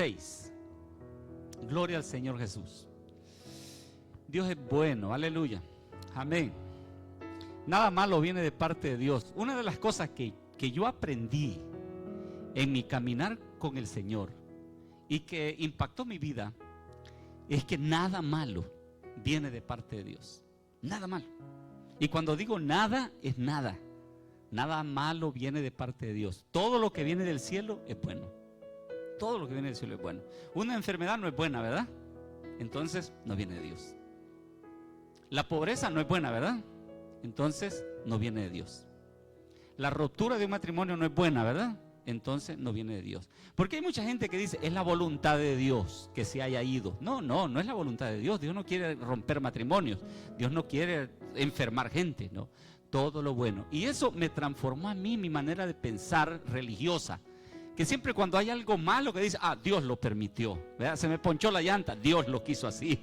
26. Gloria al Señor Jesús. Dios es bueno, aleluya, amén. Nada malo viene de parte de Dios. Una de las cosas que yo aprendí en mi caminar con el Señor y que impactó mi vida es que nada malo viene de parte de Dios. Nada malo. Y cuando digo nada, es nada. Nada malo viene de parte de Dios. Todo lo que viene del cielo es bueno. Todo lo que viene del cielo es bueno. Una enfermedad no es buena, ¿verdad? Entonces no viene de Dios. La pobreza no es buena, ¿verdad? Entonces no viene de Dios. La ruptura de un matrimonio no es buena, ¿verdad? Entonces no viene de Dios. Porque hay mucha gente que dice, es la voluntad de Dios que se haya ido. No es la voluntad de Dios. Dios no quiere romper matrimonios. Dios no quiere enfermar gente, no. Todo lo bueno. Y eso me transformó a mí, mi manera de pensar religiosa. Que siempre cuando hay algo malo que dice, Dios lo permitió, ¿verdad? Se me ponchó la llanta, Dios lo quiso así.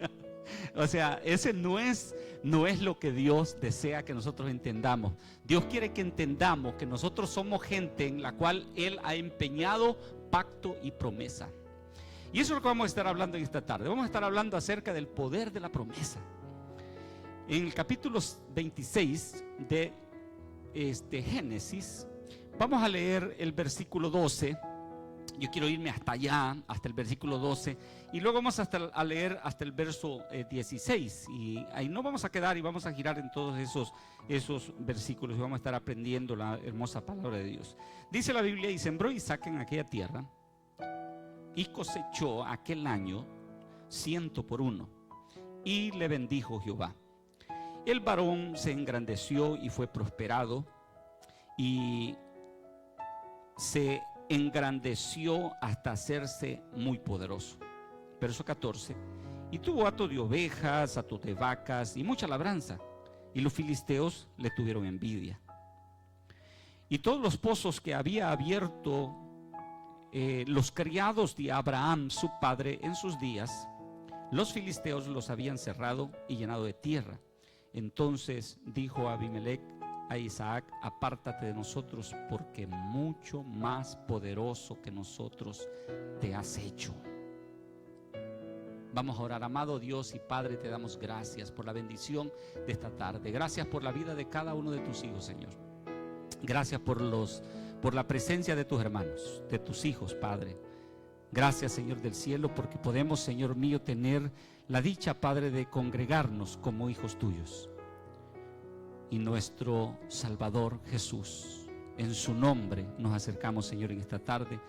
O sea, ese no es lo que Dios desea que nosotros entendamos. Dios quiere que entendamos que nosotros somos gente en la cual Él ha empeñado pacto y promesa. Y eso es lo que vamos a estar hablando en esta tarde. Vamos a estar hablando acerca del poder de la promesa. En el capítulo 26 de Génesis, vamos a leer el versículo 12. Yo quiero irme hasta allá, hasta el versículo 12, y luego vamos a leer hasta el verso 16, y ahí no vamos a quedar y vamos a girar en todos esos versículos y vamos a estar aprendiendo la hermosa palabra de Dios. Dice la Biblia, y sembró Isaac en aquella tierra, y cosechó aquel año 100 por 1, y le bendijo Jehová. El varón se engrandeció y fue prosperado, y se engrandeció hasta hacerse muy poderoso. Verso 14. Y tuvo hato de ovejas, hato de vacas y mucha labranza, y los filisteos le tuvieron envidia. Y todos los pozos que había abierto los criados de Abraham su padre en sus días, los filisteos los habían cerrado y llenado de tierra. Entonces dijo Abimelech a Isaac, apártate de nosotros, porque mucho más poderoso que nosotros te has hecho. Vamos a orar. Amado Dios y Padre, te damos gracias por la bendición de esta tarde. Gracias por la vida de cada uno de tus hijos, Señor. Gracias por la presencia de tus hermanos, de tus hijos, Padre. Gracias, Señor del cielo, porque podemos, Señor mío, tener la dicha, Padre, de congregarnos como hijos tuyos. Y nuestro Salvador Jesús, en su nombre nos acercamos, Señor, en esta tarde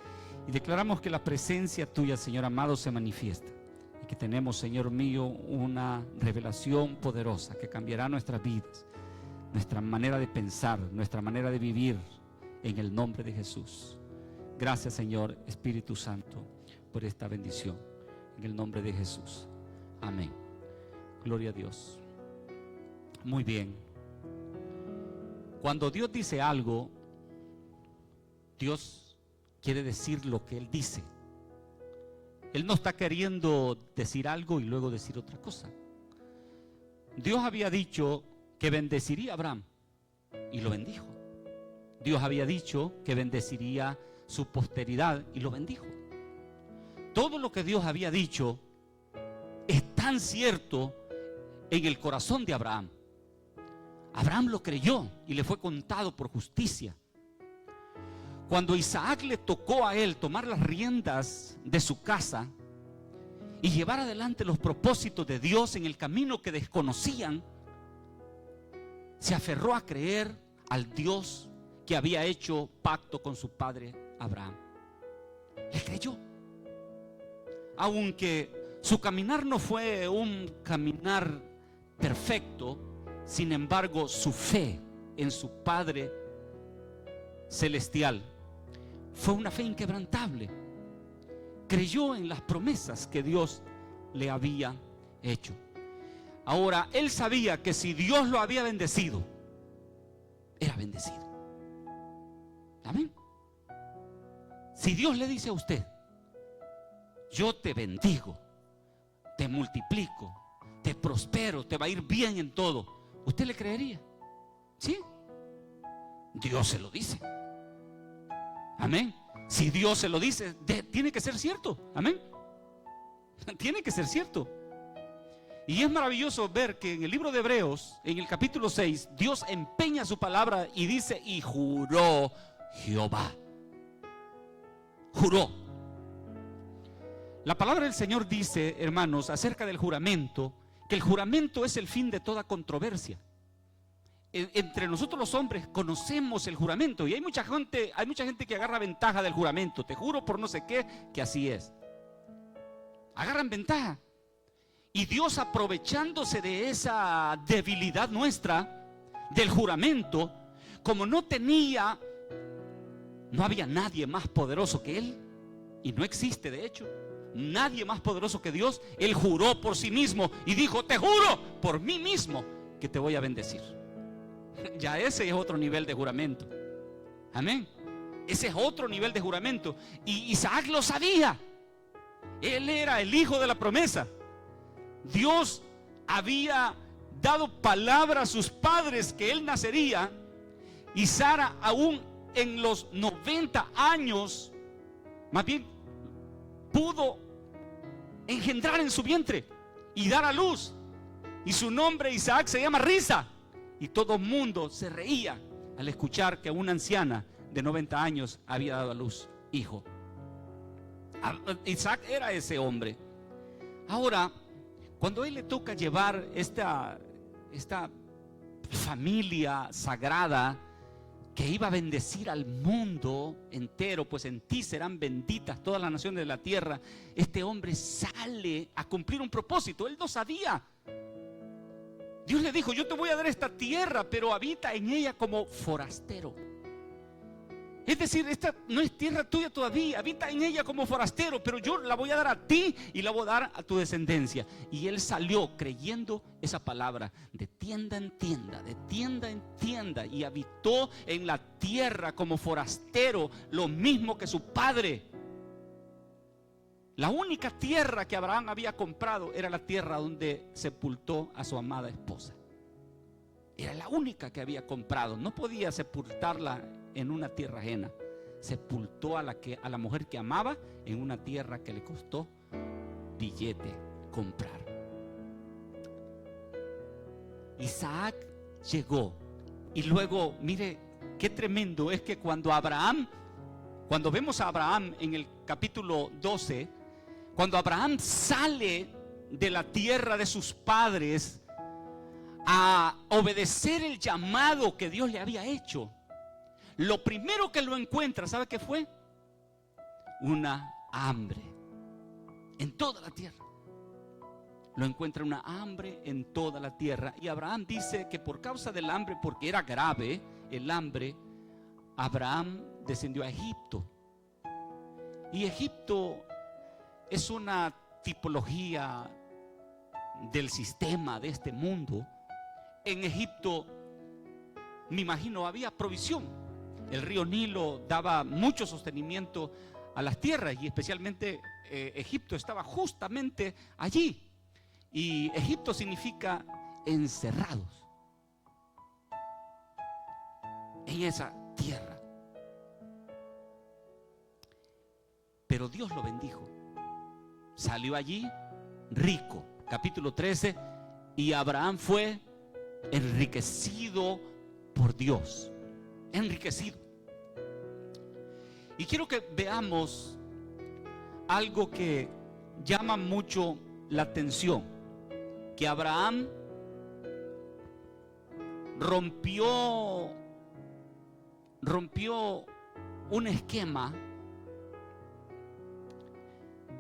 y declaramos que la presencia tuya, Señor amado, se manifiesta y que tenemos, Señor mío, una revelación poderosa que cambiará nuestras vidas, nuestra manera de pensar, nuestra manera de vivir, en el nombre de Jesús. Gracias, Señor Espíritu Santo, por esta bendición, en el nombre de Jesús. Amén. Gloria a Dios. Muy bien. Cuando Dios dice algo, Dios quiere decir lo que Él dice. Él no está queriendo decir algo y luego decir otra cosa. Dios había dicho que bendeciría a Abraham y lo bendijo. Dios había dicho que bendeciría su posteridad y lo bendijo. Todo lo que Dios había dicho es tan cierto en el corazón de Abraham. Abraham lo creyó y le fue contado por justicia. Cuando Isaac le tocó a él tomar las riendas de su casa y llevar adelante los propósitos de Dios en el camino que desconocían, se aferró a creer al Dios que había hecho pacto con su padre Abraham. Le creyó. Aunque su caminar no fue un caminar perfecto, sin embargo, su fe en su Padre Celestial fue una fe inquebrantable. Creyó en las promesas que Dios le había hecho. Ahora, él sabía que si Dios lo había bendecido, era bendecido. Amén. Si Dios le dice a usted, yo te bendigo, te multiplico, te prospero, te va a ir bien en todo, ¿usted le creería? ¿Sí? Dios se lo dice. Amén. Si Dios se lo dice, tiene que ser cierto. Amén. Tiene que ser cierto. Y es maravilloso ver que en el libro de Hebreos, en el capítulo 6, Dios empeña su palabra y dice: y juró Jehová. Juró. La palabra del Señor dice, hermanos, acerca del juramento, que el juramento es el fin de toda controversia. Entre nosotros los hombres conocemos el juramento, y hay mucha gente que agarra ventaja del juramento. Te juro por no sé qué, que así es. Agarran ventaja. Y Dios, aprovechándose de esa debilidad nuestra, del juramento, como no había nadie más poderoso que Él, y no existe de hecho nadie más poderoso que Dios, Él juró por sí mismo y dijo: te juro por mí mismo que te voy a bendecir. Ya ese es otro nivel de juramento. Amén. Ese es otro nivel de juramento. Y Isaac lo sabía. Él era el hijo de la promesa. Dios había dado palabra a sus padres que él nacería, y Sara, aún en los 90 años, más bien, pudo engendrar en su vientre y dar a luz. Y su nombre, Isaac, se llama risa. Y todo el mundo se reía al escuchar que una anciana de 90 años había dado a luz hijo. Isaac era ese hombre. Ahora, cuando a él le toca llevar esta familia sagrada que iba a bendecir al mundo entero, pues en ti serán benditas todas las naciones de la tierra, este hombre sale a cumplir un propósito. Él no sabía. Dios le dijo: yo te voy a dar esta tierra, pero habita en ella como forastero. Es decir, esta no es tierra tuya todavía, habita en ella como forastero, pero yo la voy a dar a ti y la voy a dar a tu descendencia. Y él salió creyendo esa palabra, de tienda en tienda, de tienda en tienda, y habitó en la tierra como forastero, lo mismo que su padre. La única tierra que Abraham había comprado era la tierra donde sepultó a su amada esposa. Era la única que había comprado. No podía sepultarla en una tierra ajena. Sepultó a la mujer que amaba en una tierra que le costó billete comprar. Isaac llegó, y luego, mire qué tremendo es que cuando vemos a Abraham en el capítulo 12, cuando Abraham sale de la tierra de sus padres a obedecer el llamado que Dios le había hecho, lo primero que lo encuentra, ¿sabe qué fue? Una hambre en toda la tierra. Lo encuentra una hambre en toda la tierra. Y Abraham dice que por causa del hambre, porque era grave el hambre, Abraham descendió a Egipto. Y Egipto es una tipología del sistema de este mundo. En Egipto, me imagino, había provisión. El río Nilo daba mucho sostenimiento a las tierras, y especialmente Egipto estaba justamente allí. Y Egipto significa encerrados en esa tierra. Pero Dios lo bendijo. Salió allí rico. Capítulo 13. Y Abraham fue enriquecido por Dios. Enriquecido. Y quiero que veamos algo que llama mucho la atención, que Abraham rompió un esquema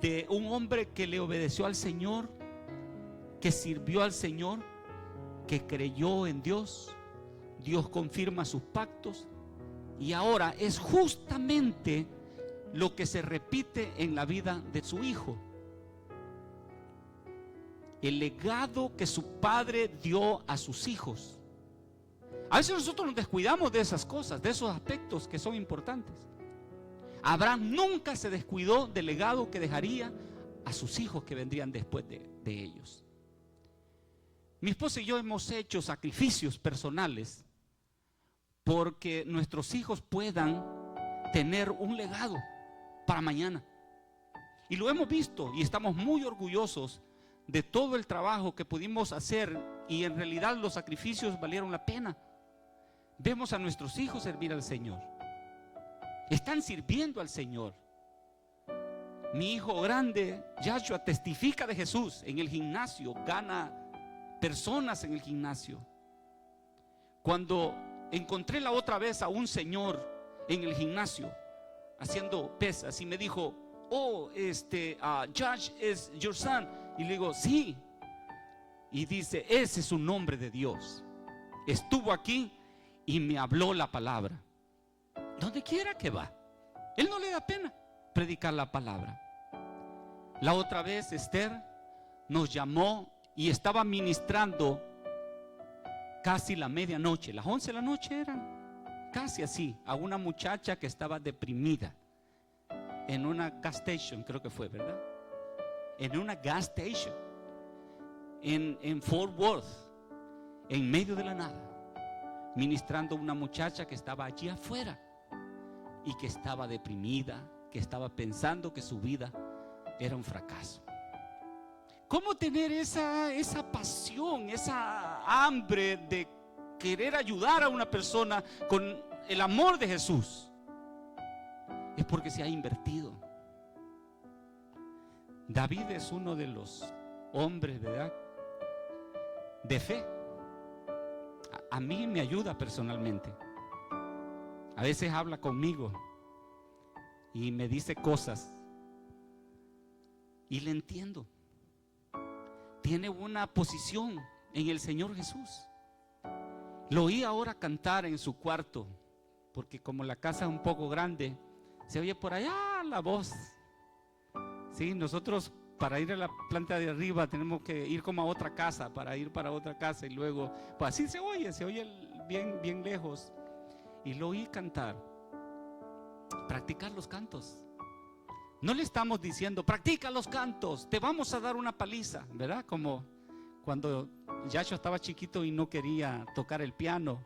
de un hombre que le obedeció al Señor, que sirvió al Señor, que creyó en Dios. Dios confirma sus pactos, y ahora es justamente lo que se repite en la vida de su hijo. El legado que su padre dio a sus hijos. A veces nosotros nos descuidamos de esas cosas, de esos aspectos que son importantes. Abraham nunca se descuidó del legado que dejaría a sus hijos que vendrían después de ellos. Mi esposa y yo hemos hecho sacrificios personales porque nuestros hijos puedan tener un legado para mañana. Y lo hemos visto y estamos muy orgullosos de todo el trabajo que pudimos hacer, y en realidad los sacrificios valieron la pena. Vemos a nuestros hijos servir al Señor. Están sirviendo al Señor. Mi hijo grande, Yashua, testifica de Jesús en el gimnasio, gana personas en el gimnasio. Cuando encontré la otra vez a un señor en el gimnasio haciendo pesas y me dijo: oh, Josh is your son. Y le digo: sí. Y dice: ese es un nombre de Dios. Estuvo aquí y me habló la palabra. Donde quiera que va, él no le da pena predicar la palabra. La otra vez Esther nos llamó y estaba ministrando casi la medianoche, las 11 de la noche eran, casi así, a una muchacha que estaba deprimida en una gas station, creo que fue, ¿verdad? En una gas station en Fort Worth, en medio de la nada, ministrando a una muchacha que estaba allí afuera y que estaba deprimida, que estaba pensando que su vida era un fracaso. ¿Cómo tener esa pasión, esa hambre de querer ayudar a una persona con el amor de Jesús? Es porque se ha invertido. David es uno de los hombres, ¿verdad?, de fe. A mí me ayuda personalmente. A veces habla conmigo y me dice cosas y le entiendo. Tiene una posición en el Señor Jesús. Lo oí ahora cantar en su cuarto, porque como la casa es un poco grande, se oye por allá la voz. Sí, nosotros para ir a la planta de arriba tenemos que ir como a otra casa, para ir para otra casa, y luego, pues así se oye bien, bien lejos. Y lo oí cantar, practicar los cantos. No le estamos diciendo: practica los cantos, te vamos a dar una paliza, ¿verdad? Como cuando Yashua estaba chiquito y no quería tocar el piano,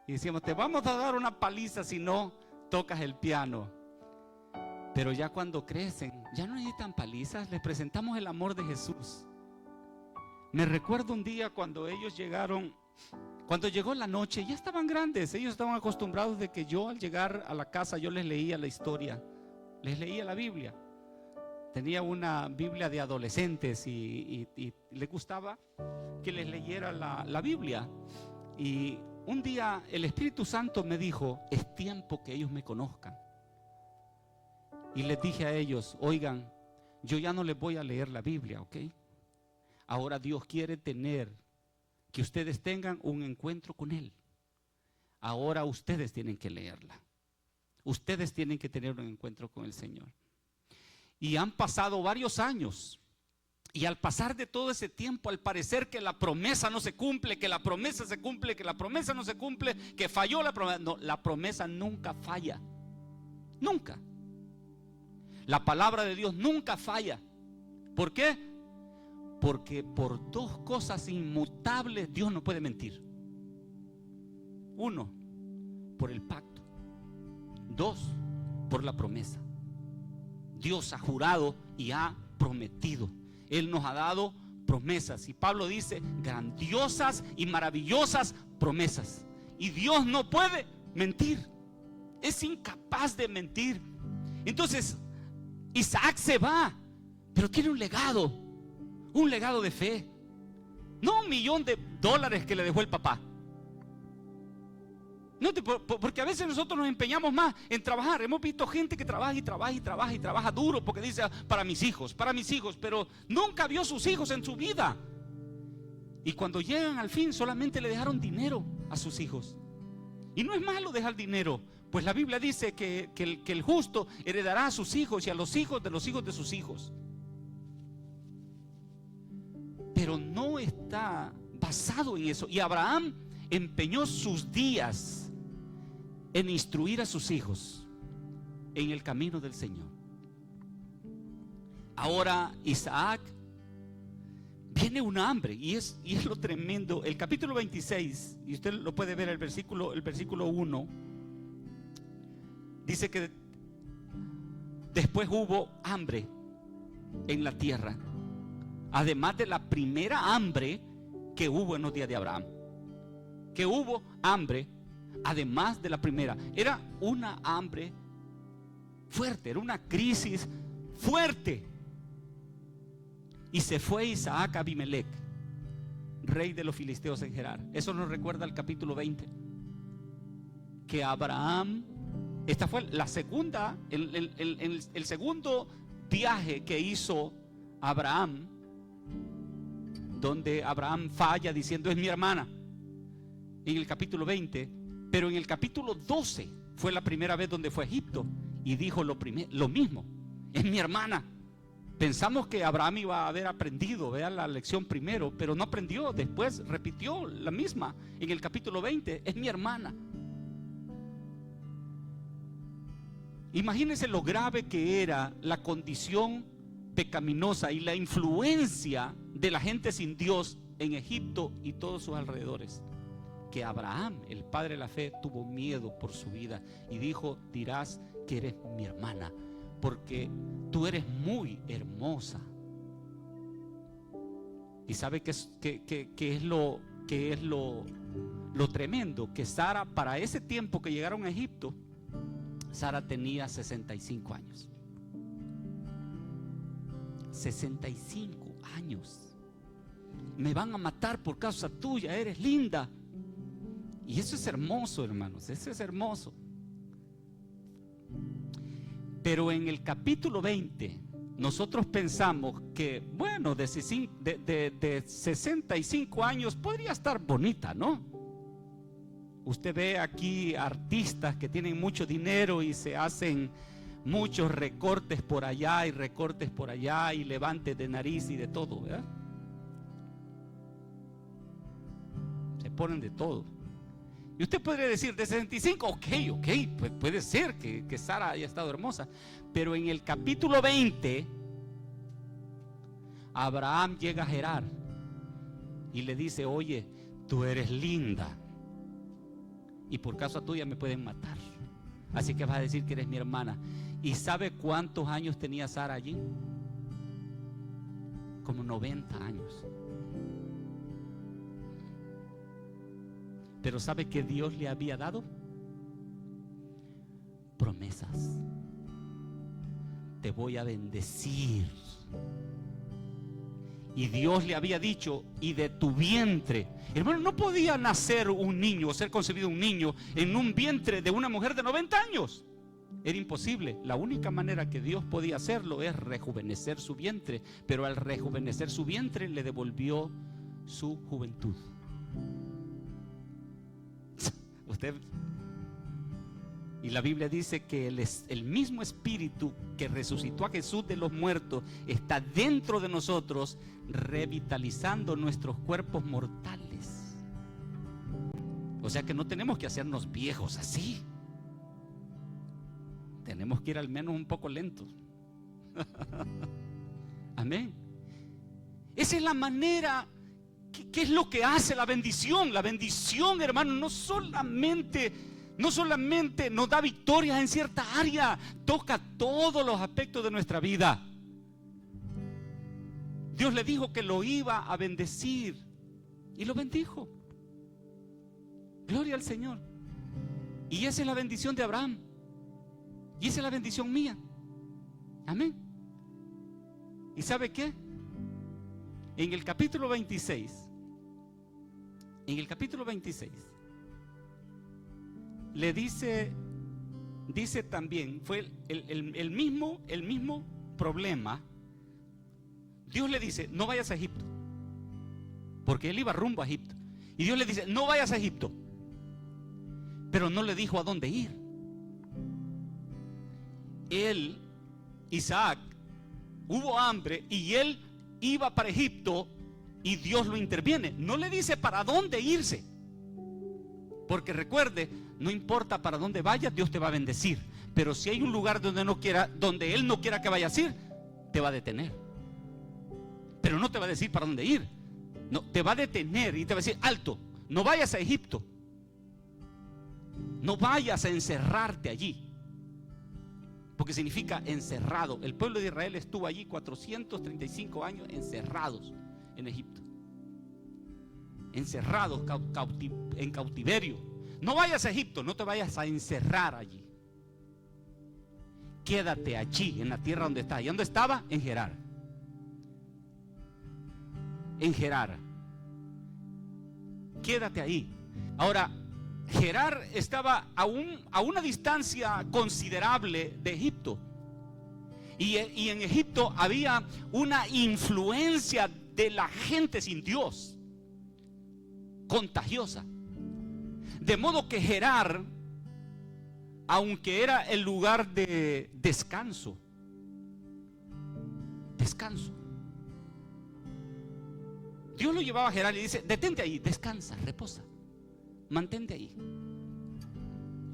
y decíamos: te vamos a dar una paliza si no tocas el piano. Pero ya cuando crecen, ya no necesitan palizas, les presentamos el amor de Jesús. Me recuerdo un día cuando ellos llegaron, cuando llegó la noche, ya estaban grandes. Ellos estaban acostumbrados de que yo, al llegar a la casa, yo les leía la historia, les leía la Biblia. Tenía una Biblia de adolescentes y les gustaba que les leyera la Biblia. Y un día el Espíritu Santo me dijo: es tiempo que ellos me conozcan. Y les dije a ellos: oigan, yo ya no les voy a leer la Biblia, ¿ok? Ahora Dios quiere que ustedes tengan un encuentro con Él. Ahora ustedes tienen que leerla. Ustedes tienen que tener un encuentro con el Señor. Y han pasado varios años. Y al pasar de todo ese tiempo, al parecer que la promesa no se cumple, que la promesa se cumple, que la promesa no se cumple, que falló la promesa. No, la promesa nunca falla. Nunca. La palabra de Dios nunca falla. ¿Por qué? Porque por dos cosas inmutables Dios no puede mentir. Uno, por el pacto. Dos, por la promesa. Dios ha jurado y ha prometido. Él nos ha dado promesas. Y Pablo dice: grandiosas y maravillosas promesas. Y Dios no puede mentir. Es incapaz de mentir. Entonces Isaac se va, pero tiene un legado de fe. No $1,000,000 que le dejó el papá. No, porque a veces nosotros nos empeñamos más en trabajar. Hemos visto gente que trabaja y trabaja y trabaja y trabaja duro porque dice: para mis hijos, pero nunca vio sus hijos en su vida. Y cuando llegan al fin solamente le dejaron dinero a sus hijos. Y no es malo dejar dinero, pues la Biblia dice que el justo heredará a sus hijos y a los hijos de sus hijos. Pero no está basado en eso. Y Abraham empeñó sus días en instruir a sus hijos en el camino del Señor. Ahora Isaac, viene un hambre, y es lo tremendo. El capítulo 26, y usted lo puede ver, el versículo 1, dice que después hubo hambre en la tierra, además de la primera hambre que hubo en los días de Abraham. Que hubo hambre además de la primera. Era una hambre fuerte, era una crisis fuerte. Y se fue Isaac a Abimelech, rey de los filisteos en Gerar. Eso nos recuerda al capítulo 20. Que Abraham, esta fue la segunda, el segundo viaje que hizo Abraham, donde Abraham falla diciendo es mi hermana, en el capítulo 20. Pero en el capítulo 12 fue la primera vez donde fue a Egipto y dijo lo mismo, es mi hermana. Pensamos que Abraham iba a haber aprendido, vea, la lección primero, pero no aprendió. Después repitió la misma en el capítulo 20, es mi hermana. Imagínense lo grave que era la condición pecaminosa y la influencia de la gente sin Dios en Egipto y todos sus alrededores. Que Abraham, el padre de la fe, tuvo miedo por su vida y dijo, dirás que eres mi hermana, porque tú eres muy hermosa. Y sabe que es lo tremendo, que Sara, para ese tiempo que llegaron a Egipto, Sara tenía 65 años. 65 años. Me van a matar por causa tuya, eres linda. Y eso es hermoso, hermanos, eso es hermoso. Pero en el capítulo 20 nosotros pensamos que, bueno, de 65 años podría estar bonita, ¿no? Usted ve aquí artistas que tienen mucho dinero y se hacen muchos recortes por allá y recortes por allá y levantes de nariz y de todo, ¿verdad? Se ponen de todo. Y usted podría decir, de 65, ok, pues puede ser que Sara haya estado hermosa. Pero en el capítulo 20, Abraham llega a Gerar y le dice, oye, tú eres linda y por causa tuya me pueden matar. Así que vas a decir que eres mi hermana. ¿Y sabe cuántos años tenía Sara allí? Como 90 años. Pero ¿sabe qué Dios le había dado? Promesas. Te voy a bendecir. Y Dios le había dicho, y de tu vientre. Hermano, no podía nacer un niño o ser concebido un niño en un vientre de una mujer de 90 años. Era imposible. La única manera que Dios podía hacerlo es rejuvenecer su vientre. Pero al rejuvenecer su vientre le devolvió su juventud. Usted, y la Biblia dice que el mismo Espíritu que resucitó a Jesús de los muertos está dentro de nosotros, revitalizando nuestros cuerpos mortales. O sea que no tenemos que hacernos viejos así. Tenemos que ir al menos un poco lentos. Amén. Esa es la manera. ¿Qué es lo que hace la bendición? La bendición, hermano, no solamente nos da victorias en cierta área, toca todos los aspectos de nuestra vida. Dios le dijo que lo iba a bendecir y lo bendijo. Gloria al Señor. Y esa es la bendición de Abraham. Y esa es la bendición mía. Amén. ¿Y sabe qué? En el capítulo 26, le dice también, fue el mismo problema. Dios le dice, no vayas a Egipto, porque él iba rumbo a Egipto. Y Dios le dice, no vayas a Egipto, pero no le dijo a dónde ir. Isaac, hubo hambre y él iba para Egipto y Dios lo interviene. No le dice para dónde irse, porque recuerde, no importa para dónde vayas, Dios te va a bendecir. Pero si hay un lugar donde Él no quiera que vayas a ir, te va a detener. Pero no te va a decir para dónde ir. No, te va a detener y te va a decir, alto, no vayas a Egipto, no vayas a encerrarte allí. porque significa encerrado. El pueblo de Israel estuvo allí 435 años encerrados en Egipto, encerrados en cautiverio. No vayas a Egipto, no te vayas a encerrar allí. Quédate allí, en la tierra donde estás. ¿Y dónde estaba? En Gerar. En Gerar. Quédate ahí. Ahora, Gerar estaba a una distancia considerable de Egipto. Y en Egipto había una influencia de la gente sin Dios, contagiosa. De modo que Gerar, aunque era el lugar de descanso, Dios lo llevaba a Gerar y dice: detente ahí, descansa, reposa, mantente ahí.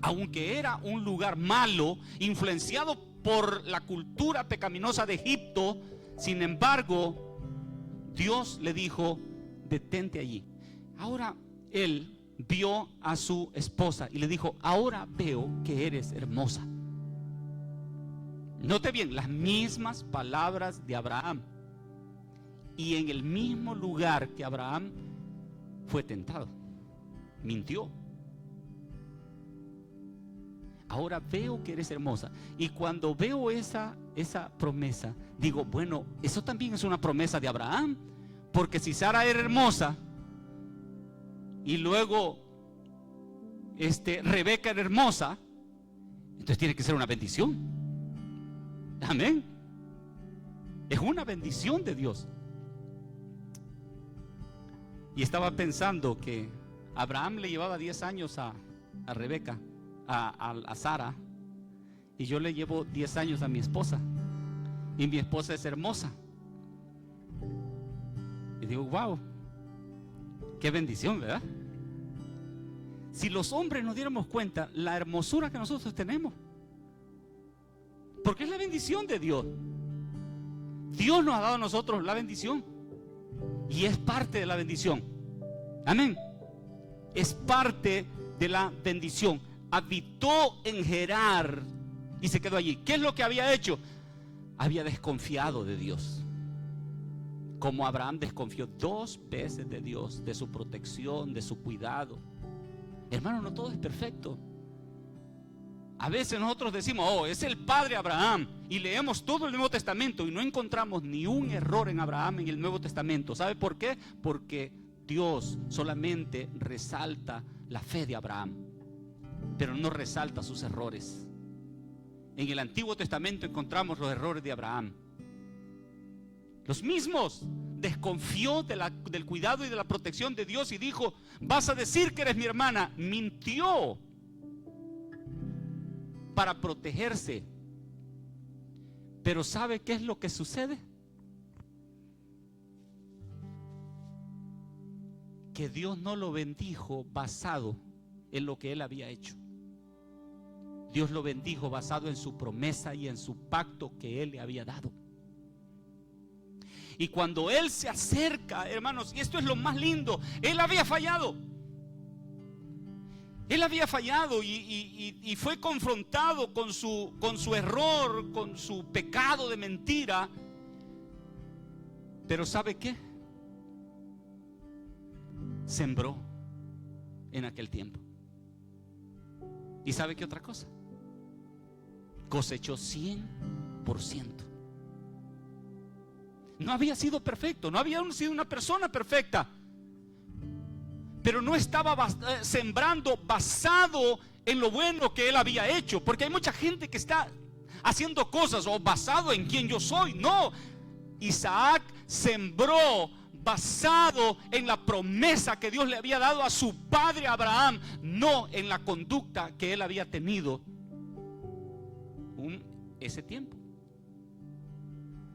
Aunque era un lugar malo, influenciado por la cultura pecaminosa de Egipto, sin embargo, Dios le dijo: detente allí. Ahora él vio a su esposa y le dijo: ahora veo que eres hermosa. Note bien, las mismas palabras de Abraham. Y en el mismo lugar que Abraham fue tentado, mintió. Ahora veo que eres hermosa. Y cuando veo esa promesa, digo: bueno, eso también es una promesa de Abraham. Porque si Sara era hermosa y luego Rebeca era hermosa, entonces tiene que ser una bendición. Amén. Es una bendición de Dios. Y estaba pensando que Abraham le llevaba 10 años a Rebeca, a Sara, y yo le llevo 10 años a mi esposa, y mi esposa es hermosa. Y digo: wow, qué bendición, ¿verdad? Si los hombres nos diéramos cuenta la hermosura que nosotros tenemos, porque es la bendición de Dios. Dios nos ha dado a nosotros la bendición y es parte de la bendición. Amén. Es parte de la bendición. Habitó en Gerar y se quedó allí. ¿Qué es lo que había hecho? Había desconfiado de Dios, como Abraham desconfió 2 veces de Dios, de su protección, de su cuidado. Hermano, no todo es perfecto. A veces nosotros decimos: oh, es el padre Abraham, y leemos todo el Nuevo Testamento y no encontramos ni un error en Abraham en el Nuevo Testamento. ¿Sabe por qué? Porque Dios solamente resalta la fe de Abraham, pero no resalta sus errores. En el Antiguo Testamento encontramos los errores de Abraham, los mismos. Desconfió del cuidado y de la protección de Dios y dijo: vas a decir que eres mi hermana. Mintió para protegerse. Pero ¿sabe qué es lo que sucede? Que Dios no lo bendijo basado en lo que él había hecho. Dios lo bendijo basado en su promesa y en su pacto que él le había dado. Y cuando él se acerca, hermanos, y esto es lo más lindo, él había fallado. Él había fallado y fue confrontado con su error, con su pecado de mentira. Pero ¿sabe qué? Sembró en aquel tiempo. ¿Y sabe qué otra cosa? Cosechó 100%. No había sido perfecto, no había sido una persona perfecta, pero no estaba sembrando basado en lo bueno que él había hecho. Porque hay mucha gente que está haciendo cosas o basado en quien yo soy. No, Isaac sembró basado en la promesa que Dios le había dado a su padre Abraham, no en la conducta que él había tenido ese tiempo.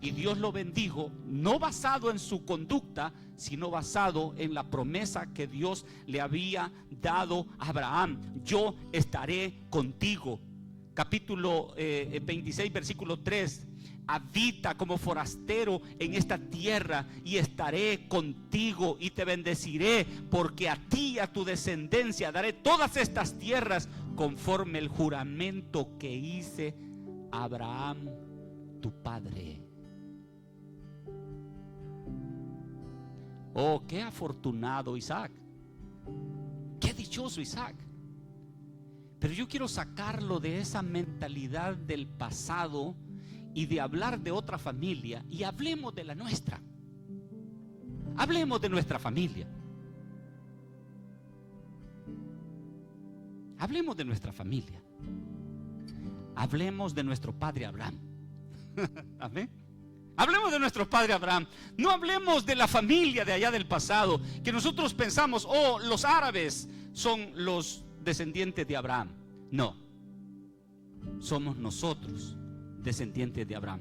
Y Dios lo bendijo no basado en su conducta, sino basado en la promesa que Dios le había dado a Abraham: yo estaré contigo. Capítulo 26, versículo 3. Habita como forastero en esta tierra y estaré contigo y te bendeciré, porque a ti y a tu descendencia daré todas estas tierras conforme el juramento que hice Abraham, tu padre. Oh, qué afortunado Isaac. Qué dichoso Isaac. Pero yo quiero sacarlo de esa mentalidad del pasado y de hablar de otra familia, y hablemos de la nuestra. Hablemos de nuestra familia. Hablemos de nuestra familia. Hablemos de nuestro padre Abraham. Amén. Hablemos de nuestro padre Abraham. No hablemos de la familia de allá del pasado, que nosotros pensamos, oh, los árabes son los descendientes de Abraham. No, somos nosotros descendientes de Abraham.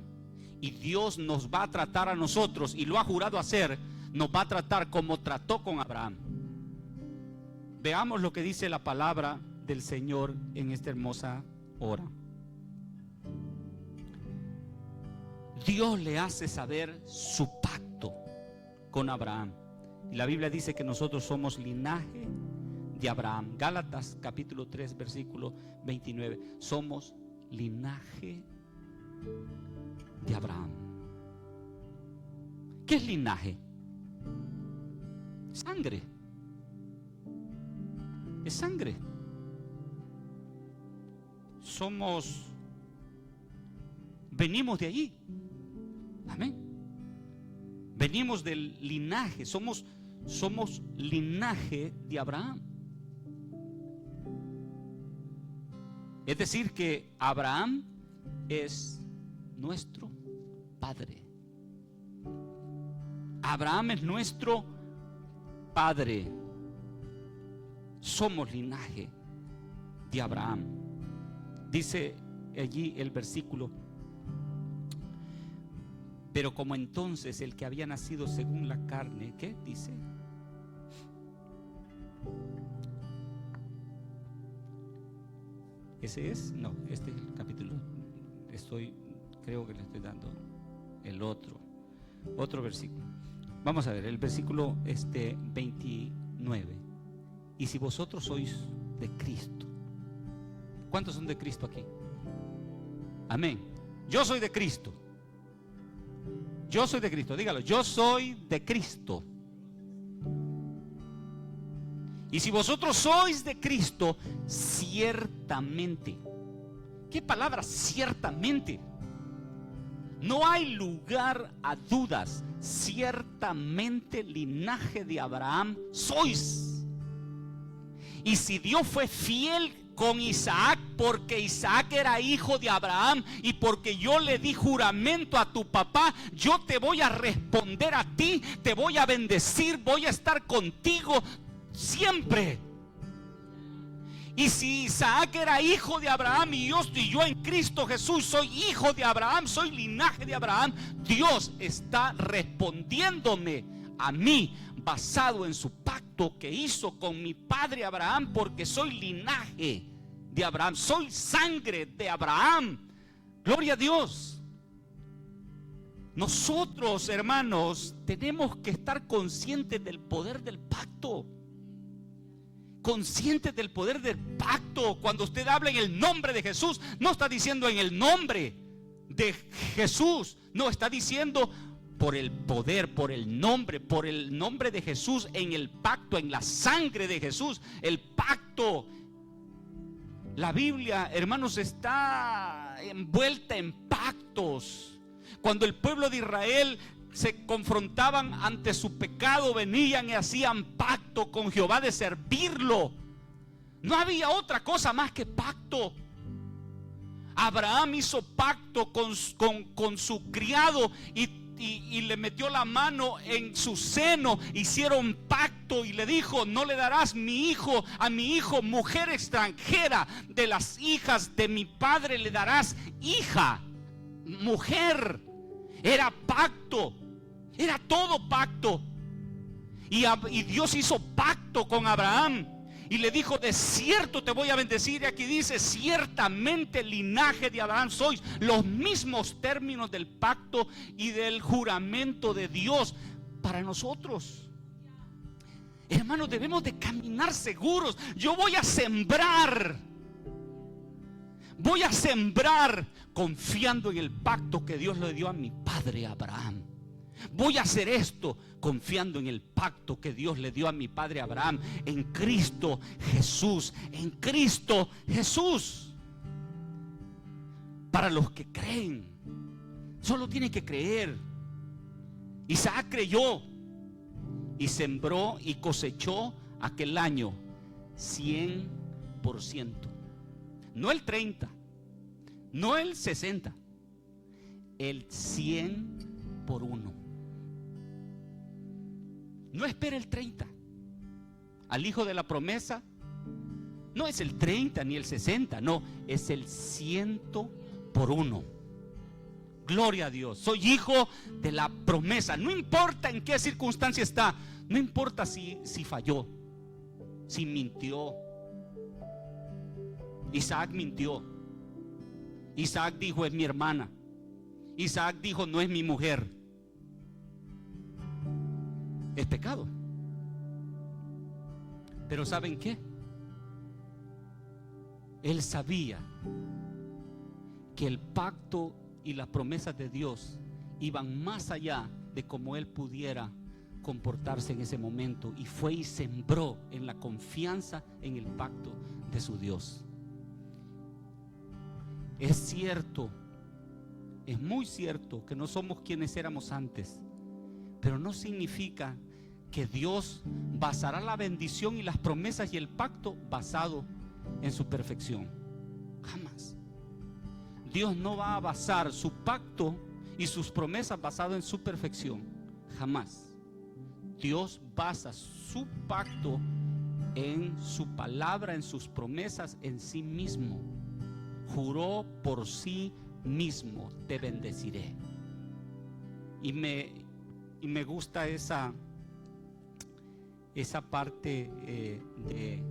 Y Dios nos va a tratar a nosotros, y lo ha jurado hacer. Nos va a tratar como trató con Abraham. Veamos lo que dice la palabra del Señor en esta hermosa hora. Dios le hace saber su pacto con Abraham. Y la Biblia dice que nosotros somos linaje de Abraham. Gálatas capítulo 3 versículo 29. Somos linaje de Abraham. ¿Qué es linaje? Sangre. Es sangre. Venimos de allí. Amén. Venimos del linaje. Somos linaje de Abraham. Es decir, que Abraham es nuestro padre. Abraham es nuestro padre. Somos linaje de Abraham. Dice allí el versículo: pero como entonces el que había nacido según la carne, ¿qué dice? ¿Ese es? No, este es el capítulo. Creo que le estoy dando el otro versículo. Vamos a ver, el versículo 29. Y si vosotros sois de Cristo. ¿Cuántos son de Cristo aquí? Amén. Yo soy de Cristo. Yo soy de Cristo, dígalo, yo soy de Cristo. Y si vosotros sois de Cristo, ciertamente. ¿Qué palabra? Ciertamente. No hay lugar a dudas. Ciertamente linaje de Abraham sois. Y si Dios fue fiel con Isaac, porque Isaac era hijo de Abraham, y porque yo le di juramento a tu papá, yo te voy a responder a ti, te voy a bendecir, voy a estar contigo siempre. Y si Isaac era hijo de Abraham, y yo en Cristo Jesús soy hijo de Abraham, soy linaje de Abraham, Dios está respondiéndome a mí basado en su pacto que hizo con mi padre Abraham, porque soy linaje de Abraham, soy sangre de Abraham. Gloria a Dios. Nosotros, hermanos, tenemos que estar conscientes del poder del pacto. Conscientes del poder del pacto. Cuando usted habla en el nombre de Jesús, no está diciendo en el nombre de Jesús, no, está diciendo por el poder, por el nombre de Jesús, en el pacto, en la sangre de Jesús, el pacto. La Biblia, hermanos, está envuelta en pactos. Cuando el pueblo de Israel se confrontaban ante su pecado, venían y hacían pacto con Jehová de servirlo. No había otra cosa más que pacto. Abraham hizo pacto con su criado y le metió la mano en su seno. Hicieron pacto y le dijo: no le darás a mi hijo mujer extranjera. De las hijas de mi padre le darás hija, mujer. Era pacto, era todo pacto. Y Dios hizo pacto con Abraham y le dijo: de cierto te voy a bendecir. Y aquí dice: ciertamente linaje de Abraham sois. Los mismos términos del pacto y del juramento de Dios para nosotros. Hermanos, debemos de caminar seguros. Yo voy a sembrar. Voy a sembrar confiando en el pacto que Dios le dio a mi padre Abraham. Voy a hacer esto confiando en el pacto que Dios le dio a mi padre Abraham, en Cristo Jesús, en Cristo Jesús. Para los que creen, solo tienen que creer. Isaac creyó y sembró y cosechó aquel año 100%. No el 30, no el 60, el 100 por 1. No espera el 30. Al hijo de la promesa no es el 30 ni el 60, no, es el 100 por 1. Gloria a Dios. Soy hijo de la promesa. No importa en qué circunstancia está. No importa si falló, si mintió. Isaac mintió. Isaac dijo: es mi hermana. Isaac dijo: no es mi mujer. Es pecado. Pero ¿saben qué? Él sabía que el pacto y las promesas de Dios iban más allá de cómo él pudiera comportarse en ese momento, y fue y sembró en la confianza en el pacto de su Dios. Es cierto, es muy cierto que no somos quienes éramos antes, pero no significa que Dios basará la bendición y las promesas y el pacto basado en su perfección. Jamás. Dios no va a basar su pacto y sus promesas basado en su perfección. Jamás. Dios basa su pacto en su palabra, en sus promesas, en sí mismo. Juró por sí mismo: te bendeciré. Y me gusta esa parte de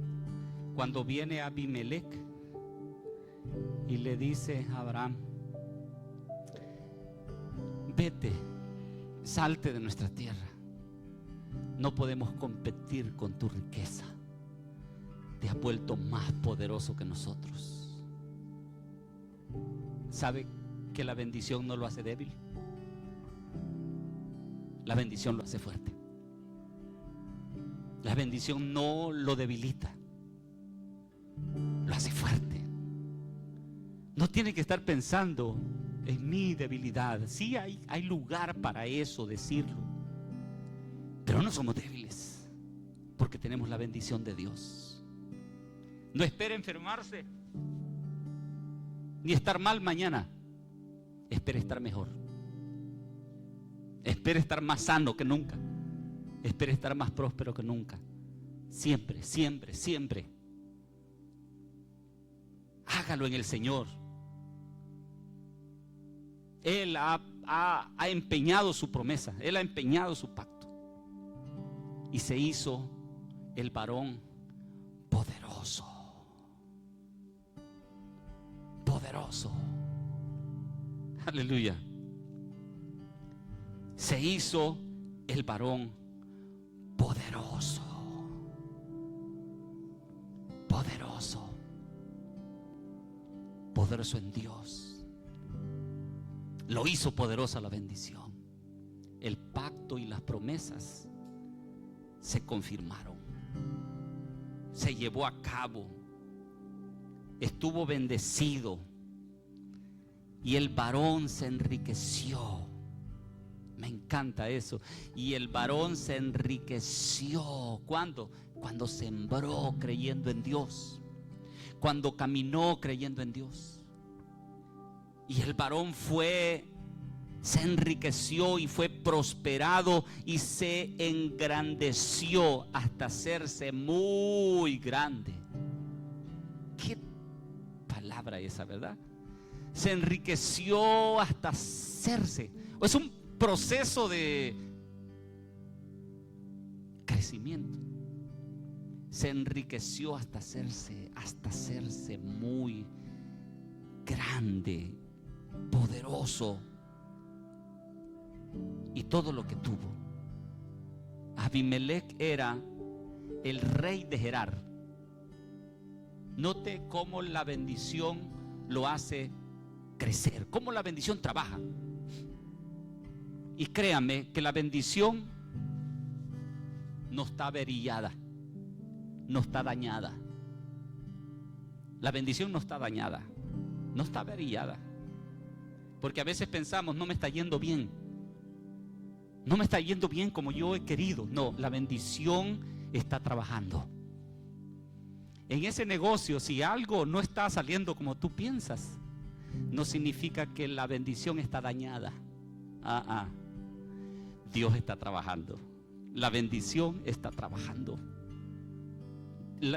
cuando viene Abimelech y le dice a Abraham: vete, salte de nuestra tierra. No podemos competir con tu riqueza. Te has vuelto más poderoso que nosotros. ¿Sabe que la bendición no lo hace débil? La bendición lo hace fuerte. La bendición no lo debilita, lo hace fuerte. No tiene que estar pensando en mi debilidad. Sí, hay lugar para eso, decirlo, pero no somos débiles, porque tenemos la bendición de Dios. No espere enfermarse ni estar mal mañana. Espere estar mejor. Espere estar más sano que nunca. Espere estar más próspero que nunca. Siempre, siempre, siempre. Hágalo en el Señor. Él ha empeñado su promesa. Él ha empeñado su pacto. Y se hizo el varón poderoso. Poderoso. Aleluya. Se hizo el varón poderoso. Poderoso. Poderoso en Dios. Lo hizo poderosa la bendición. El pacto y las promesas se confirmaron. Se llevó a cabo. Estuvo bendecido. Y el varón se enriqueció. Me encanta eso. Y el varón se enriqueció. ¿Cuándo? Cuando sembró creyendo en Dios. Cuando caminó creyendo en Dios. Y el varón se enriqueció y fue prosperado y se engrandeció hasta hacerse muy grande. ¿Qué palabra esa, verdad? Se enriqueció hasta hacerse. Es un proceso de crecimiento. Se enriqueció hasta hacerse muy grande, poderoso. Y todo lo que tuvo. Abimelech era el rey de Gerar. Note cómo la bendición lo hace crecer. ¿Cómo la bendición trabaja? Y créame que la bendición no está averillada, no está dañada. La bendición no está dañada, no está averillada. Porque a veces pensamos, no me está yendo bien, no me está yendo bien como yo he querido. No, la bendición está trabajando. En ese negocio, si algo no está saliendo como tú piensas, no significa que la bendición está dañada. Dios está trabajando. La bendición está trabajando.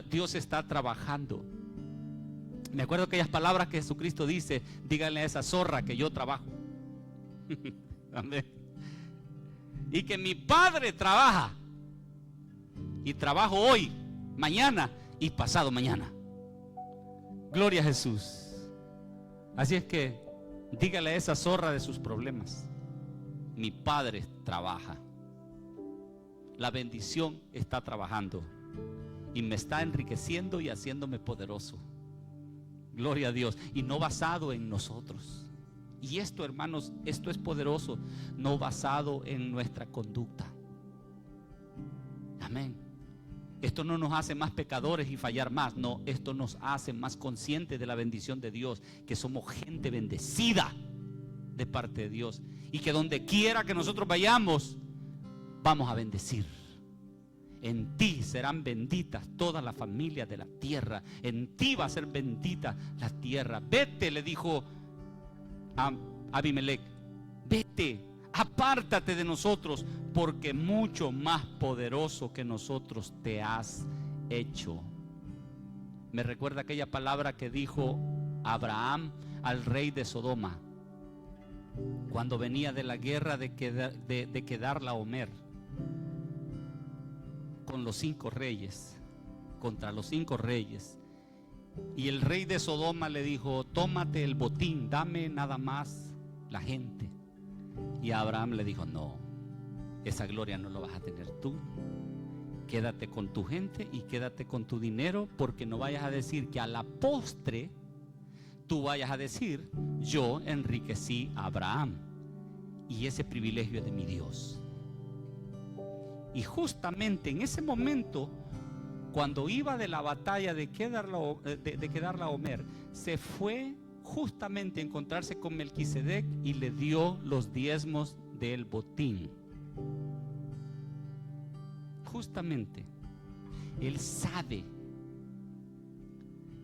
Dios está trabajando. Me acuerdo aquellas palabras que Jesucristo dice: díganle a esa zorra que yo trabajo. Amén. Y que mi Padre trabaja. Y trabajo hoy, mañana y pasado mañana. Gloria a Jesús. Así es que dígale a esa zorra de sus problemas: mi Padre trabaja. La bendición está trabajando y me está enriqueciendo y haciéndome poderoso. Gloria a Dios. Y no basado en nosotros. Y esto, hermanos, esto es poderoso. No basado en nuestra conducta. Amén. Esto no nos hace más pecadores y fallar más. No, esto nos hace más conscientes de la bendición de Dios, que somos gente bendecida de parte de Dios, y que donde quiera que nosotros vayamos, vamos a bendecir. En ti serán benditas todas las familias de la tierra. En ti va a ser bendita la tierra. Vete, le dijo a Abimelech, vete, apártate de nosotros, porque mucho más poderoso que nosotros te has hecho. Me recuerda aquella palabra que dijo Abraham al rey de Sodoma, cuando venía de la guerra de Kedar-Laomer con los 5 reyes, contra los 5 reyes. Y el rey de Sodoma le dijo: tómate el botín, dame nada más la gente. Y Abraham le dijo: no, esa gloria no lo vas a tener tú. Quédate con tu gente y quédate con tu dinero, porque no vayas a decir que a la postre tú vayas a decir: yo enriquecí a Abraham y ese privilegio es de mi Dios. Y justamente en ese momento, cuando iba de la batalla de Kedar-Laomer, se fue justamente a encontrarse con Melquisedec y le dio los diezmos del botín. Justamente él sabe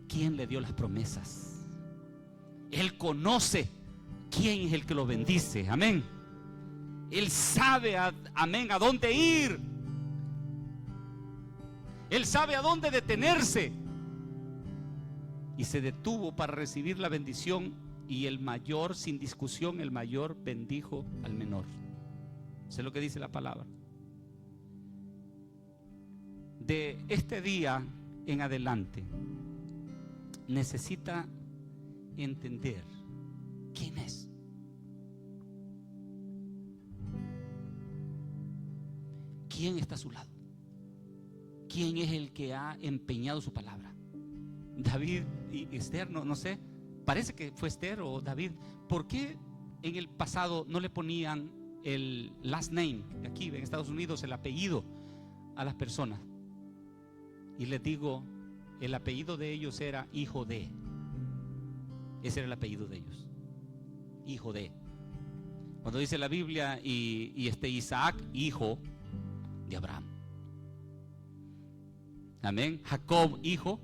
quién le dio las promesas. Él conoce quién es el que lo bendice. Amén. Él sabe, amén, a dónde ir. Él sabe a dónde detenerse. Y se detuvo para recibir la bendición. Y el mayor, sin discusión, el mayor bendijo al menor. Eso es lo que dice la palabra. De este día en adelante, necesita entender quién es. ¿Quién está a su lado? ¿Quién es el que ha empeñado su palabra? David y Esther, no sé, parece que fue Esther o David. ¿Por qué en el pasado no le ponían el last name? Aquí en Estados Unidos, el apellido a las personas. Y les digo, el apellido de ellos era hijo de. Ese era el apellido de ellos, hijo de. Cuando dice la Biblia y Isaac, hijo de Abraham. Amén. Jacob, hijo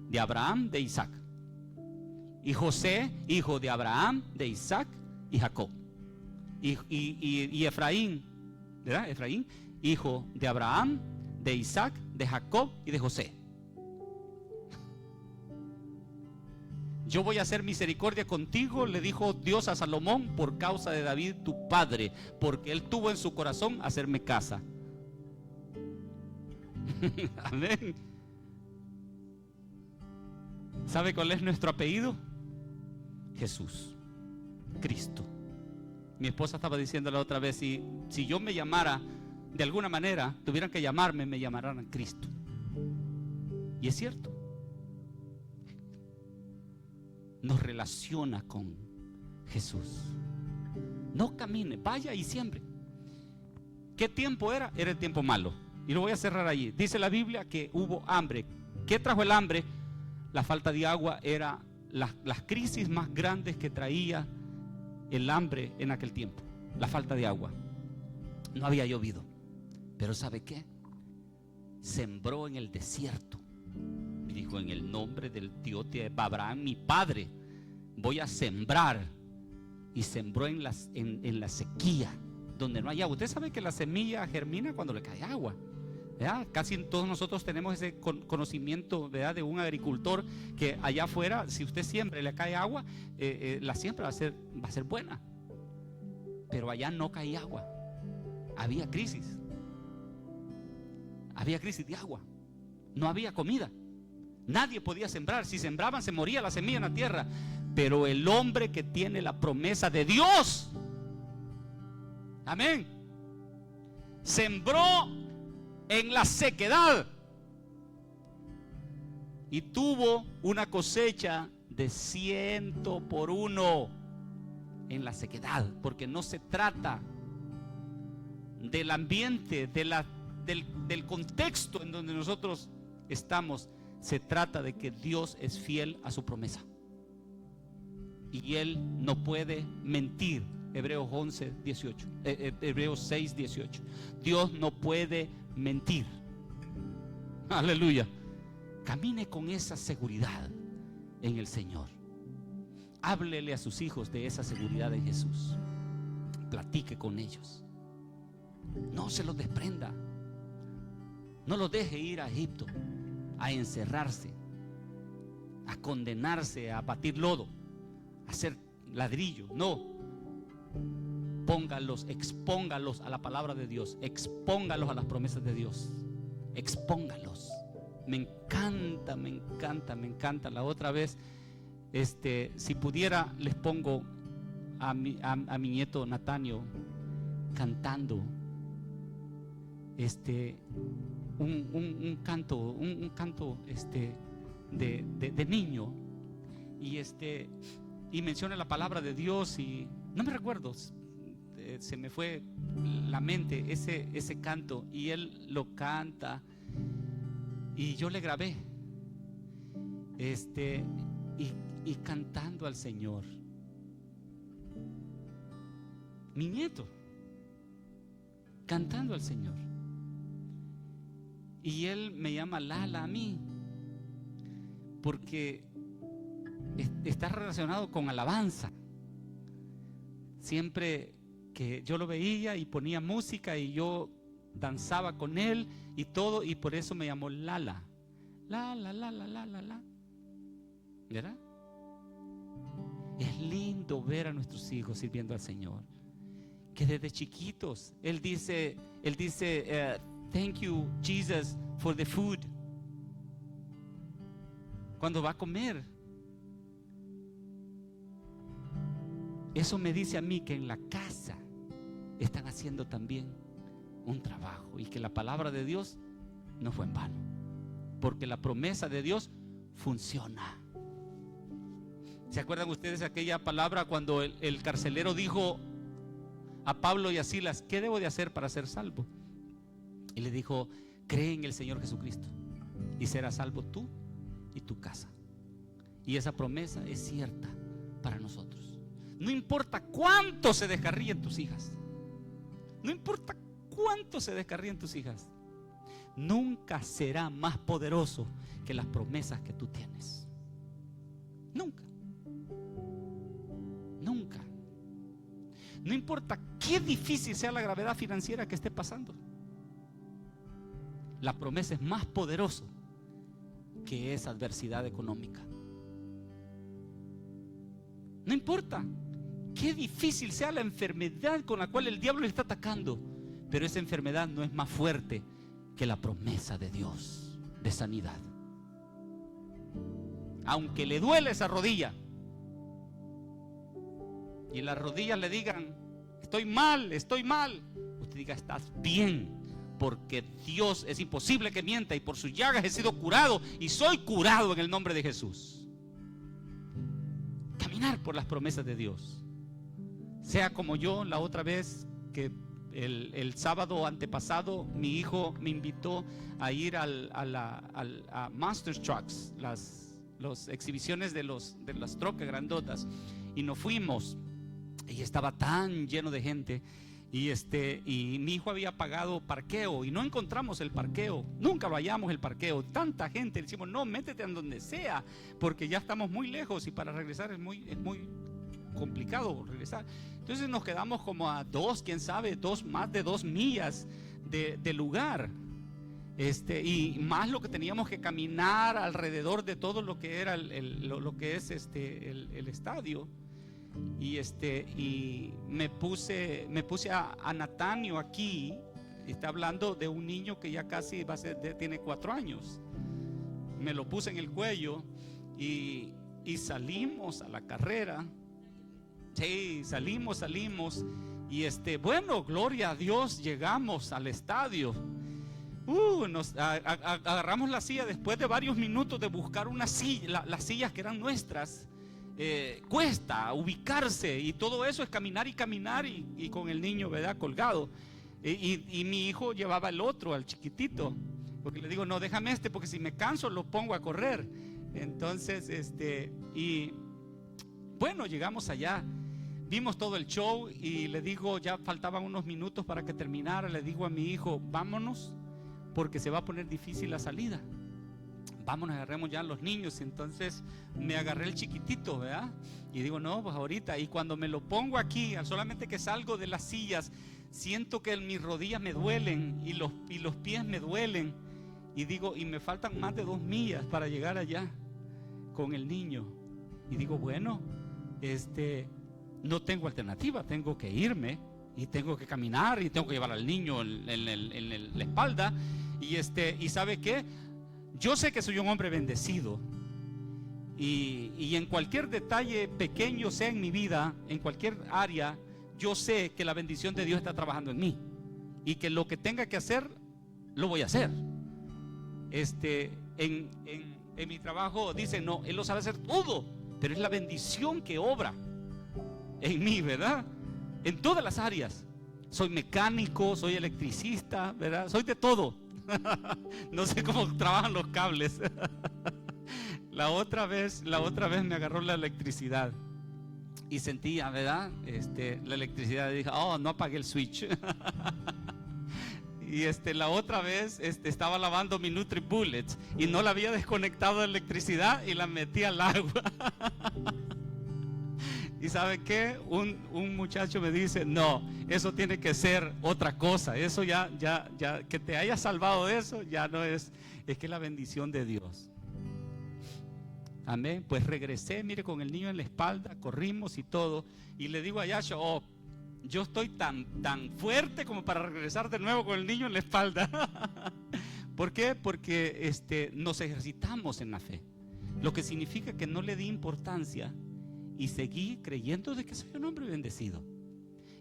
de Abraham, de Isaac. Y José, hijo de Abraham, de Isaac y Jacob. Y Efraín, ¿verdad? Efraín, hijo de Abraham, de Isaac, de Jacob y de José. Yo voy a hacer misericordia contigo, le dijo Dios a Salomón, por causa de David tu padre, porque él tuvo en su corazón hacerme casa. Amén. ¿Sabe cuál es nuestro apellido? Jesús, Cristo. Mi esposa estaba diciendo la otra vez, si yo me llamara de alguna manera, tuvieran que llamarme, me llamarán Cristo. Y es cierto. nos relaciona con Jesús. No camine, vaya y siembre. ¿Qué tiempo era? Era el tiempo malo. Y lo voy a cerrar allí. Dice la Biblia que hubo hambre. ¿Qué trajo el hambre? La falta de agua era las crisis más grandes que traía el hambre en aquel tiempo. La falta de agua. No había llovido. Pero ¿sabe qué? Sembró en el desierto. Y dijo: en el nombre del Dios de Abraham, mi padre, voy a sembrar. Y sembró en la sequía, donde no hay agua. Usted sabe que la semilla germina cuando le cae agua, ¿verdad? Casi todos nosotros tenemos ese conocimiento, ¿verdad?, de un agricultor que allá afuera, si usted siembra y le cae agua, la siembra va a ser buena. Pero allá no caía agua. Había crisis de agua. No había comida. Nadie podía sembrar. Si sembraban, se moría la semilla en la tierra. Pero el hombre que tiene la promesa de Dios, amén, sembró en la sequedad y tuvo una cosecha de 100 por 1 en la sequedad. Porque no se trata del ambiente, del contexto en donde nosotros estamos. Se trata de que Dios es fiel a su promesa. Y Él no puede mentir. Hebreos 6, 18. Dios no puede mentir. Aleluya. Camine con esa seguridad en el Señor. Háblele a sus hijos de esa seguridad en Jesús. Platique con ellos. No se los desprenda. No los deje ir a Egipto a encerrarse, a condenarse, a batir lodo, hacer ladrillo. No, expóngalos a la palabra de Dios, expóngalos a las promesas de Dios, expóngalos. Me encanta. La otra vez, si pudiera, les pongo a mi nieto Natanio cantando un canto de niño, y menciona la palabra de Dios, y no me recuerdo, se me fue la mente ese canto, y él lo canta y yo le grabé y cantando al Señor. Mi nieto cantando al Señor, y él me llama Lala a mí porque está relacionado con alabanza. Siempre que yo lo veía y ponía música y yo danzaba con él y todo, y por eso me llamó Lala. La. ¿Verdad? Es lindo ver a nuestros hijos sirviendo al Señor, que desde chiquitos él dice thank you Jesus for the food. Cuando va a comer, eso me dice a mí que en la casa están haciendo también un trabajo, y que la palabra de Dios no fue en vano, porque la promesa de Dios funciona. ¿Se acuerdan ustedes aquella palabra cuando el carcelero dijo a Pablo y a Silas: ¿qué debo de hacer para ser salvo? Y le dijo: cree en el Señor Jesucristo y serás salvo tú y tu casa. Y esa promesa es cierta para nosotros. No importa cuánto se descarríen tus hijas, no importa cuánto se descarríen tus hijas, nunca será más poderoso que las promesas que tú tienes. Nunca. No importa qué difícil sea la gravedad financiera que esté pasando, la promesa es más poderosa que esa adversidad económica. No importa qué difícil sea la enfermedad con la cual el diablo le está atacando, pero esa enfermedad no es más fuerte que la promesa de Dios de sanidad. Aunque le duele esa rodilla y las rodillas le digan: estoy mal, usted diga: estás bien, porque Dios es imposible que mienta, y por sus llagas he sido curado y soy curado en el nombre de Jesús. caminar por las promesas de Dios. Sea como yo la otra vez que el sábado antepasado mi hijo me invitó a ir a Monster Trucks, las exhibiciones de las trocas grandotas, y nos fuimos y estaba tan lleno de gente. Y mi hijo había pagado parqueo y no encontramos el parqueo, nunca lo hallamos el parqueo, tanta gente. Le decimos, no, métete en donde sea, porque ya estamos muy lejos y para regresar es muy complicado regresar. Entonces nos quedamos como a quién sabe, más de 2 millas de lugar, y más lo que teníamos que caminar alrededor de todo lo que era lo que es el estadio. Y me puse a Natanio aquí. Está hablando de un niño que ya casi tiene 4 años. Me lo puse en el cuello y salimos a la carrera. Sí, salimos y bueno, gloria a Dios, llegamos al estadio. Nos agarramos la silla después de varios minutos de buscar una silla, las sillas que eran nuestras. Cuesta ubicarse y todo eso es caminar y con el niño, ¿verdad?, colgado. Y mi hijo llevaba el otro, al chiquitito, porque le digo, no, déjame porque si me canso lo pongo a correr. Entonces, y bueno, llegamos allá, vimos todo el show y le digo, ya faltaban unos minutos para que terminara. Le digo a mi hijo, vámonos, porque se va a poner difícil la salida. Vámonos, agarremos ya a los niños. Entonces me agarré el chiquitito, ¿verdad? Y digo, no, pues ahorita. Y cuando me lo pongo aquí, solamente que salgo de las sillas, siento que mis rodillas me duelen y los pies me duelen. Y digo, y me faltan más de 2 millas para llegar allá con el niño. Y digo, bueno, no tengo alternativa, tengo que irme y tengo que caminar y tengo que llevar al niño en la espalda. Y ¿sabe qué? Yo sé que soy un hombre bendecido y en cualquier detalle pequeño sea en mi vida, en cualquier área, yo sé que la bendición de Dios está trabajando en mí y que lo que tenga que hacer, lo voy a hacer. En mi trabajo dicen, no, Él lo sabe hacer todo, pero es la bendición que obra en mí, ¿verdad? En todas las áreas. Soy mecánico, soy electricista, ¿verdad? Soy de todo. No sé cómo trabajan los cables. La otra vez me agarró la electricidad y sentía, ¿verdad? La electricidad, dije, oh, no apagué el switch. Y la otra vez estaba lavando mi NutriBullets y no la había desconectado de electricidad y la metí al agua. ¿Y sabe qué? Un muchacho me dice, no, eso tiene que ser otra cosa. Eso ya, que te haya salvado de eso, ya no es que es la bendición de Dios. Amén. Pues regresé, mire, con el niño en la espalda, corrimos y todo. Y le digo a Yasha, oh, yo estoy tan fuerte como para regresar de nuevo con el niño en la espalda. ¿Por qué? Porque nos ejercitamos en la fe. Lo que significa que no le di importancia y seguí creyendo de que soy un hombre bendecido.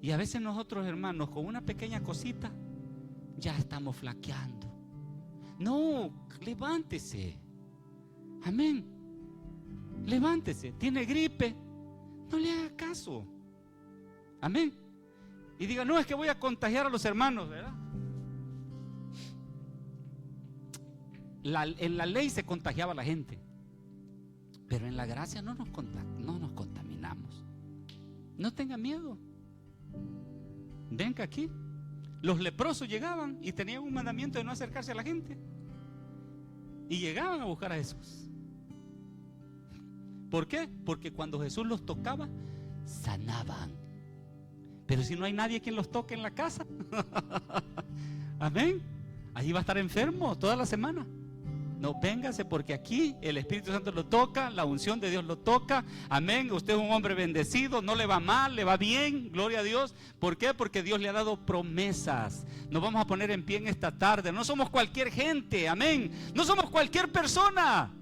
Y a veces nosotros, hermanos, con una pequeña cosita ya estamos flaqueando. No, levántese. Amén. Levántese. Tiene gripe, no le haga caso. Amén. Y diga, no, es que voy a contagiar a los hermanos, ¿verdad? En la ley se contagiaba a la gente, pero en la gracia no nos contaminamos. No tenga miedo. Venga aquí. Los leprosos llegaban y tenían un mandamiento de no acercarse a la gente, y llegaban a buscar a Jesús. ¿Por qué? Porque cuando Jesús los tocaba, sanaban. Pero si no hay nadie quien los toque en la casa, amén, allí va a estar enfermo toda la semana. No, véngase, porque aquí el Espíritu Santo lo toca, la unción de Dios lo toca. Amén. Usted es un hombre bendecido, no le va mal, le va bien, gloria a Dios. ¿Por qué? Porque Dios le ha dado promesas. Nos vamos a poner en pie en esta tarde. No somos cualquier gente, amén. No somos cualquier persona.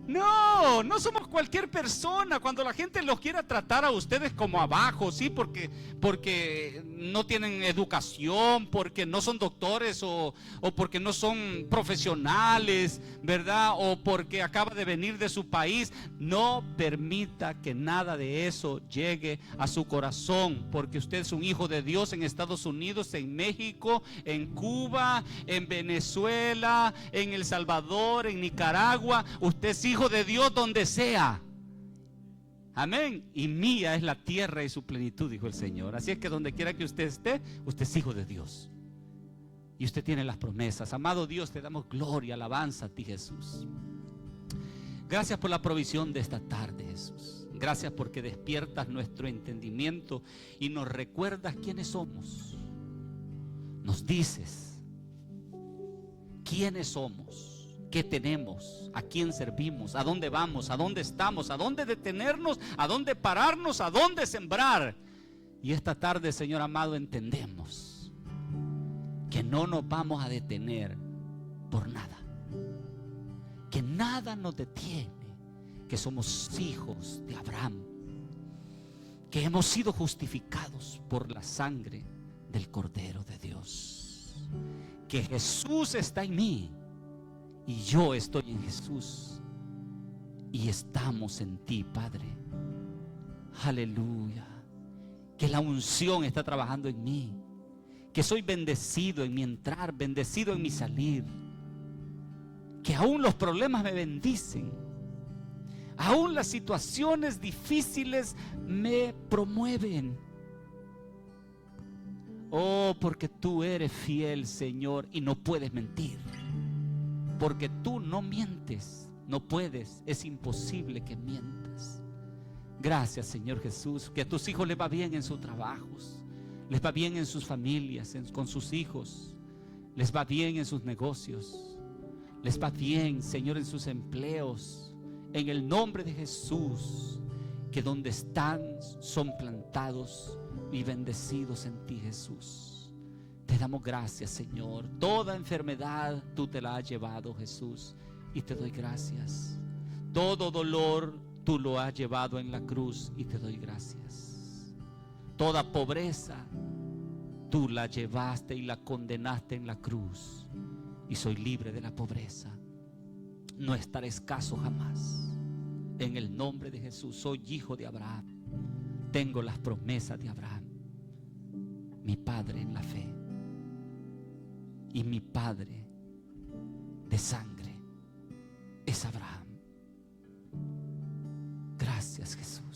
No, no somos cualquier persona. Cuando la gente los quiera tratar a ustedes como abajo, sí, porque no tienen educación, porque no son doctores o porque no son profesionales, ¿verdad? O porque acaba de venir de su país. No permita que nada de eso llegue a su corazón, porque usted es un hijo de Dios en Estados Unidos, en México, en Cuba, en Venezuela, en El Salvador, en Nicaragua. Usted es hijo de Dios donde sea. Amén. Y mía es la tierra y su plenitud, dijo el Señor. Así es que donde quiera que usted esté, usted es hijo de Dios. Y usted tiene las promesas. Amado Dios, te damos gloria, alabanza a ti, Jesús. Gracias por la provisión de esta tarde, Jesús. Gracias porque despiertas nuestro entendimiento y nos recuerdas quiénes somos. Nos dices quiénes somos, qué tenemos, a quién servimos, a dónde vamos, a dónde estamos, a dónde detenernos, a dónde pararnos, a dónde sembrar. Y esta tarde, Señor amado, entendemos que no nos vamos a detener por nada, que nada nos detiene, que somos hijos de Abraham, que hemos sido justificados por la sangre del Cordero de Dios, que Jesús está en mí y yo estoy en Jesús y estamos en ti, Padre. Aleluya. Que la unción está trabajando en mí, que soy bendecido en mi entrar, bendecido en mi salir, que aún los problemas me bendicen, aún las situaciones difíciles me promueven. Oh, porque tú eres fiel, Señor, y no puedes mentir. Porque tú no mientes, no puedes, es imposible que mientas. Gracias, Señor Jesús, que a tus hijos les va bien en sus trabajos, les va bien en sus familias, con sus hijos, les va bien en sus negocios, les va bien, Señor, en sus empleos. En el nombre de Jesús, que donde están son plantados y bendecidos en ti, Jesús. Te damos gracias, Señor. Toda enfermedad tú te la has llevado, Jesús, y te doy gracias. Todo dolor tú lo has llevado en la cruz y te doy gracias. Toda pobreza tú la llevaste y la condenaste en la cruz, y soy libre de la pobreza. No estaré escaso jamás. En el nombre de Jesús, soy hijo de Abraham. Tengo las promesas de Abraham, mi padre en la fe, y mi padre de sangre es Abraham. Gracias, Jesús.